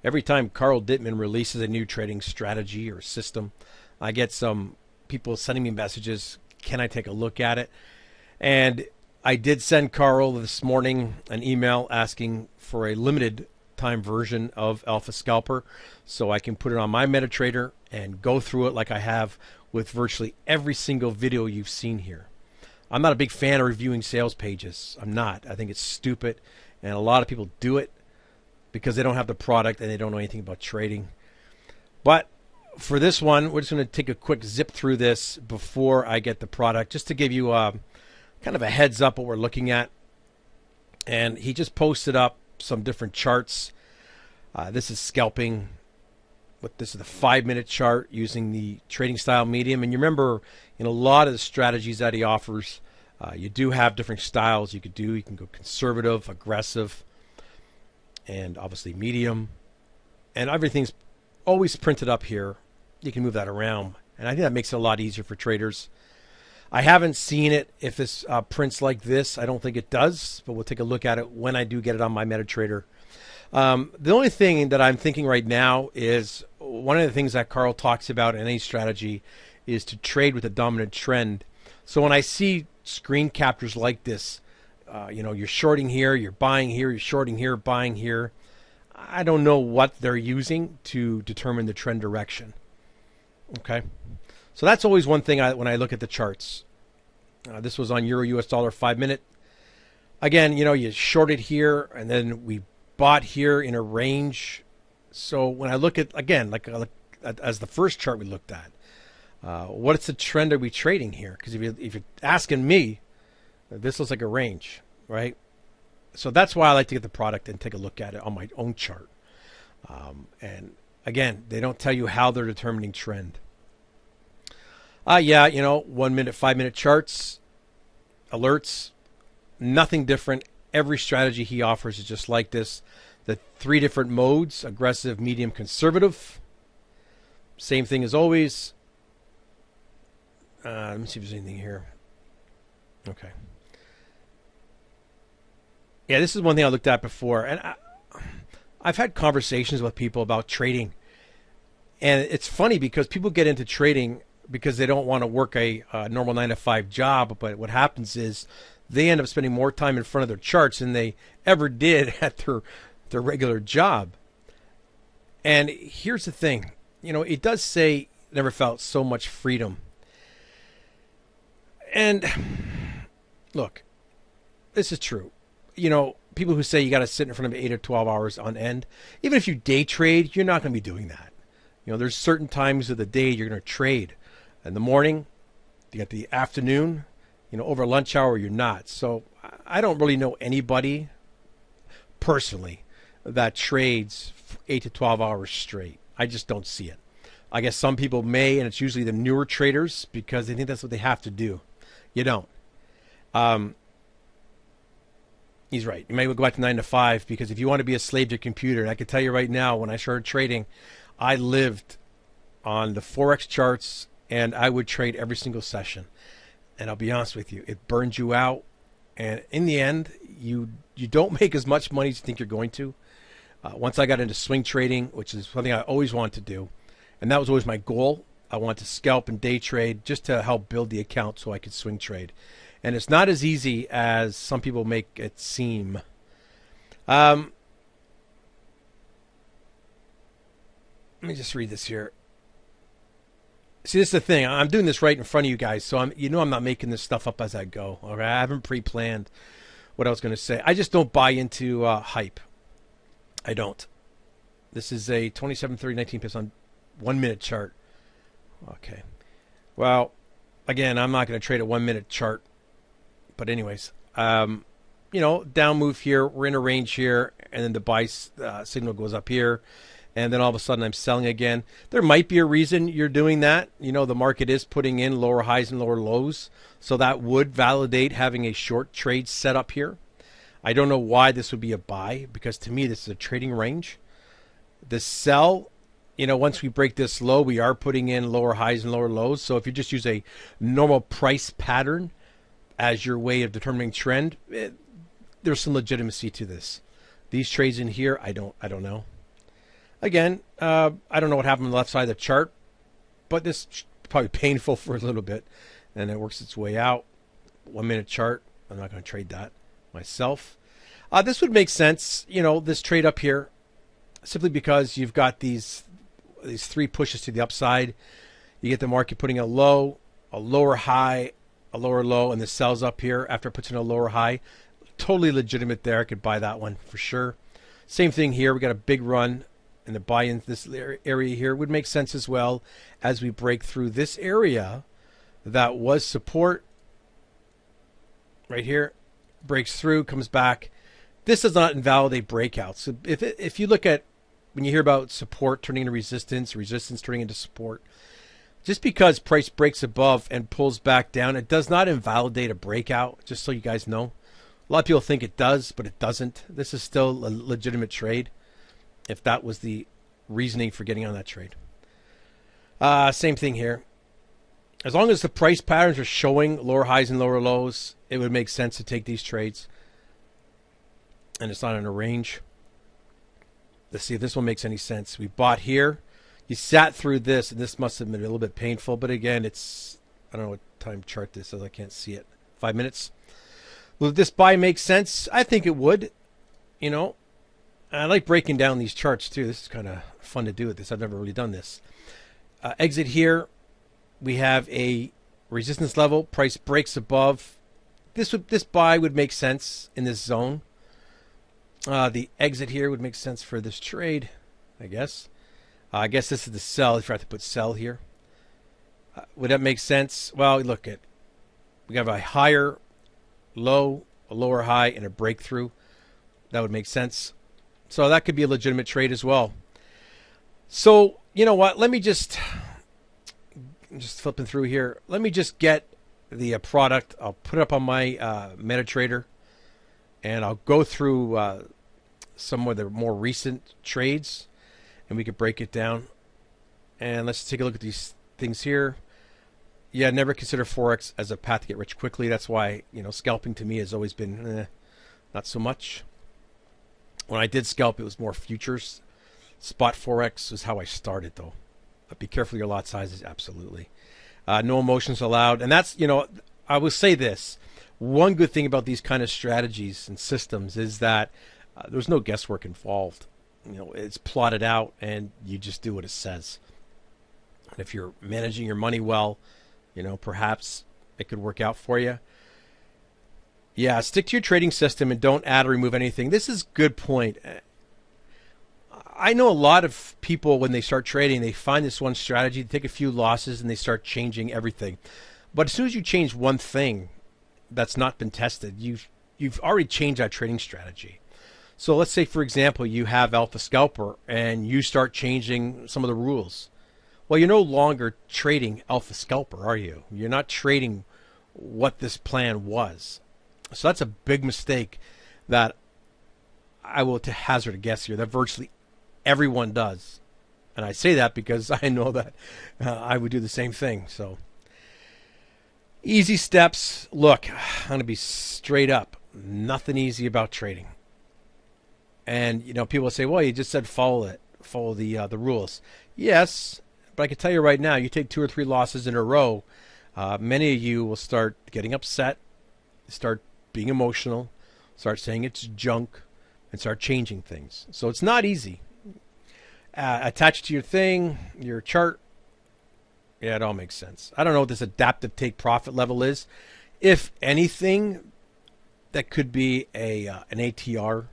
Every time Carl Dittman releases a new trading strategy or system, I get some people sending me messages. Can I take a look at it? And I did send Carl this morning an email asking for a limited time version of Alfa Scalper so I can put it on my MetaTrader and go through it like I have with virtually every single video you've seen here. I'm not a big fan of reviewing sales pages. I'm not. I think it's stupid, and a lot of people do it because they don't have the product and they don't know anything about trading. But for this one, we're just going to take a quick zip through this before I get the product, just to give you kind of a heads up what we're looking at. And he just posted up some different charts. This is scalping. This is the 5-minute chart using the trading style medium. And you remember in a lot of the strategies that he offers, you do have different styles you could do. You can go conservative, aggressive, and obviously medium. And everything's always printed up here. You can move that around. And I think that makes it a lot easier for traders. I haven't seen it if this prints like this. I don't think it does, but we'll take a look at it when I do get it on my MetaTrader. The only thing that I'm thinking right now is one of the things that Carl talks about in any strategy is to trade with a dominant trend. So when I see screen captures like this, you're shorting here, you're buying here, you're shorting here, buying here. I don't know what they're using to determine the trend direction. Okay. So that's always one thing when I look at the charts. This was on Euro US dollar 5-minute. Again, you shorted here and then we bought here in a range. So when I look at, again, as the first chart we looked at, what's the trend are we trading here? Because if you're asking me, this looks like a range, right? So that's why I like to get the product and take a look at it on my own chart. And again, they don't tell you how they're determining trend. 1 minute, 5-minute charts, alerts, nothing different. Every strategy he offers is just like this. The 3 different modes: aggressive, medium, conservative. Same thing as always. Let me see if there's anything here. Okay. Yeah, this is one thing I looked at before. And I've had conversations with people about trading. And it's funny because people get into trading because they don't want to work a normal 9-to-5 job. But what happens is they end up spending more time in front of their charts than they ever did at their regular job. And here's the thing. It does say never felt so much freedom. And look, this is true. People who say you got to sit in front of 8 or 12 hours on end, even if you day trade, you're not going to be doing that. There's certain times of the day you're going to trade. In the morning, you got the afternoon, over lunch hour, you're not. So I don't really know anybody personally that trades 8 to 12 hours straight. I just don't see it. I guess some people may, and it's usually the newer traders because they think that's what they have to do. You don't. He's right. You might go back to 9-to-5 because if you want to be a slave to your computer, and I can tell you right now, when I started trading, I lived on the Forex charts and I would trade every single session. And I'll be honest with you, it burns you out. And in the end, you don't make as much money as you think you're going to. Once I got into swing trading, which is something I always wanted to do, and that was always my goal. I wanted to scalp and day trade just to help build the account so I could swing trade. And it's not as easy as some people make it seem. Let me just read this here. See, this is the thing. I'm doing this right in front of you guys, so I'm not making this stuff up as I go. All right, I haven't pre-planned what I was going to say. I just don't buy into hype. I don't. This is a 27:30:19 pips on 1 minute chart. Okay. Well, again, I'm not going to trade a 1 minute chart. But anyways, down move here. We're in a range here, and then the buy signal goes up here. And then all of a sudden I'm selling again. There might be a reason you're doing that. The market is putting in lower highs and lower lows. So that would validate having a short trade set up here. I don't know why this would be a buy, because to me this is a trading range. The sell, once we break this low, we are putting in lower highs and lower lows. So if you just use a normal price pattern as your way of determining trend, there's some legitimacy to this. These trades in here, I don't know. Again, I don't know what happened on the left side of the chart, but this is probably painful for a little bit, and it works its way out. 1 minute chart. I'm not going to trade that myself. This would make sense, this trade up here, simply because you've got these three pushes to the upside. You get the market putting a low, a lower high, a lower low, and the sells up here after it puts in a lower high. Totally legitimate there. I could buy that one for sure. Same thing here. We got a big run, and the buy in this area here would make sense as well as we break through this area that was support right here, breaks through, comes back. This does not invalidate breakouts. So if you look at when you hear about support turning into resistance, resistance turning into support, just because price breaks above and pulls back down, it does not invalidate a breakout, just so you guys know. A lot of people think it does, but it doesn't. This is still a legitimate trade, if that was the reasoning for getting on that trade. Same thing here. As long as the price patterns are showing lower highs and lower lows, it would make sense to take these trades. And it's not in a range. Let's see if this one makes any sense. We bought here. You sat through this, and this must have been a little bit painful. But again, it's, I don't know what time chart this is. I can't see it. 5 minutes. Will this buy make sense? I think it would. I like breaking down these charts too. This is kind of fun to do with this. I've never really done this. Exit here. We have a resistance level. Price breaks above. This buy would make sense in this zone. The exit here would make sense for this trade, I guess. I guess this is the sell. If I have to put sell here, would that make sense? Well, look at, we got a higher low, a lower high, and a breakthrough. That would make sense. So that could be a legitimate trade as well. So you know what? Let me I'm just flipping through here. Let me just get the product. I'll put it up on my MetaTrader, and I'll go through some of the more recent trades, and we could break it down. And let's take a look at these things here. Yeah, never consider Forex as a path to get rich quickly. That's why, scalping to me has always been not so much. When I did scalp, it was more futures. Spot Forex was how I started, though. But be careful of your lot sizes, absolutely. No emotions allowed. And that's, I will say this. One good thing about these kind of strategies and systems is that there's no guesswork involved. It's plotted out, and you just do what it says. And if you're managing your money well, perhaps it could work out for you. Yeah, stick to your trading system and don't add or remove anything. This is a good point. I know a lot of people, when they start trading, they find this one strategy, they take a few losses, and they start changing everything. But as soon as you change one thing that's not been tested, you've already changed that trading strategy. So let's say, for example, you have Alfa Scalper, and you start changing some of the rules. Well, you're no longer trading Alfa Scalper, are you? You're not trading what this plan was. So that's a big mistake that I will to hazard a guess here that virtually everyone does. And I say that because I know that I would do the same thing. So easy steps. Look, I'm going to be straight up. Nothing easy about trading. And, people say, well, you just said follow it. Follow the rules. Yes, but I can tell you right now, you take 2 or 3 losses in a row, many of you will start getting upset, start being emotional, start saying it's junk, and start changing things. So it's not easy. Attach it to your thing, your chart. Yeah, it all makes sense. I don't know what this adaptive take profit level is. If anything, that could be an ATR.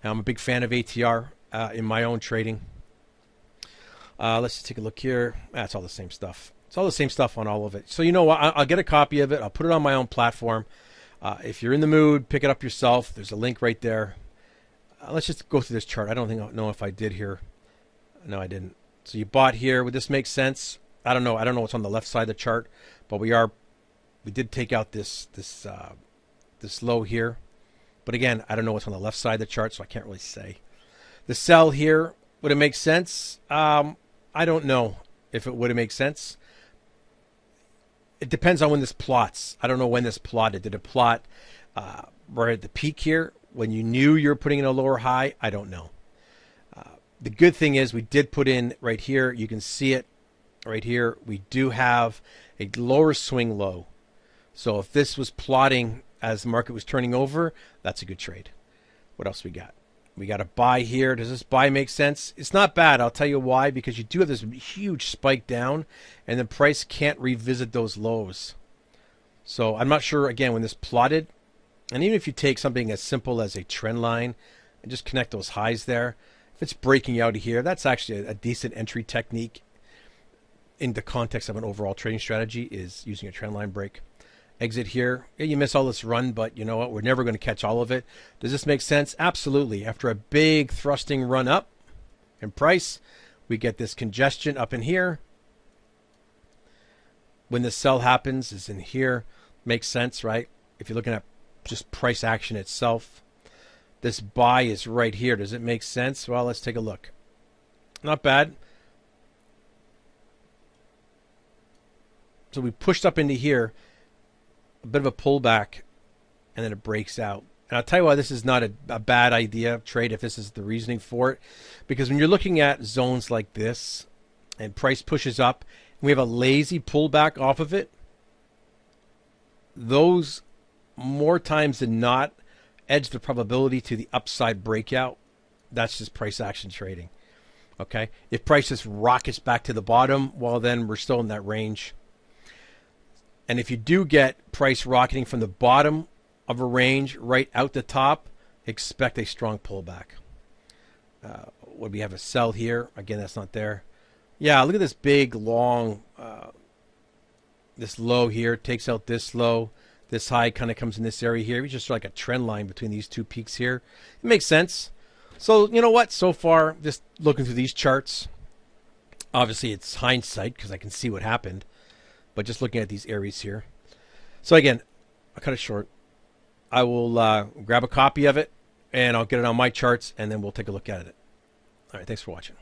I'm a big fan of ATR in my own trading. Let's just take a look here. That's all the same stuff. It's all the same stuff on all of it. So you know what? I'll get a copy of it. I'll put it on my own platform. If you're in the mood, pick it up yourself. There's a link right there. Let's just go through this chart. I don't know if I did here. No, I didn't. So you bought here. Would this make sense? I don't know. I don't know what's on the left side of the chart, but we did take out this low here. But again, I don't know what's on the left side of the chart, so I can't really say. The sell here, would it make sense? I don't know if it would have made sense. It depends on when this plots. I don't know when this plotted. Did it plot right at the peak here when you knew you were putting in a lower high? I don't know. The good thing is we did put in right here. You can see it right here. We do have a lower swing low. So if this was plotting as the market was turning over, that's a good trade. What else we got? We got a buy here. Does this buy make sense? It's not bad. I'll tell you why. Because you do have this huge spike down, and the price can't revisit those lows. So I'm not sure, again, when this plotted, and even if you take something as simple as a trend line and just connect those highs there, if it's breaking out of here, that's actually a decent entry technique in the context of an overall trading strategy, is using a trend line break. Exit here. Yeah, you miss all this run, but you know what? We're never going to catch all of it. Does this make sense? Absolutely. After a big thrusting run up in price, we get this congestion up in here. When the sell happens is in here. Makes sense, right? If you're looking at just price action itself. This buy is right here. Does it make sense? Well, let's take a look. Not bad. So we pushed up into here. A bit of a pullback, and then it breaks out. And I'll tell you why this is not a bad idea trade if this is the reasoning for it. Because when you're looking at zones like this, and price pushes up, and we have a lazy pullback off of it, those more times than not edge the probability to the upside breakout. That's just price action trading. Okay? If price just rockets back to the bottom, well, then we're still in that range. And if you do get price rocketing from the bottom of a range right out the top, expect a strong pullback. Would we have a sell here? Again, that's not there. Yeah, look at this big, long, this low here. Takes out this low. This high kind of comes in this area here. It's just like a trend line between these two peaks here. It makes sense. So, you know what? So far, just looking through these charts, obviously it's hindsight because I can see what happened. But just looking at these areas here. So again, I'll cut it short. I will grab a copy of it, and I'll get it on my charts, and then we'll take a look at it. All right, thanks for watching.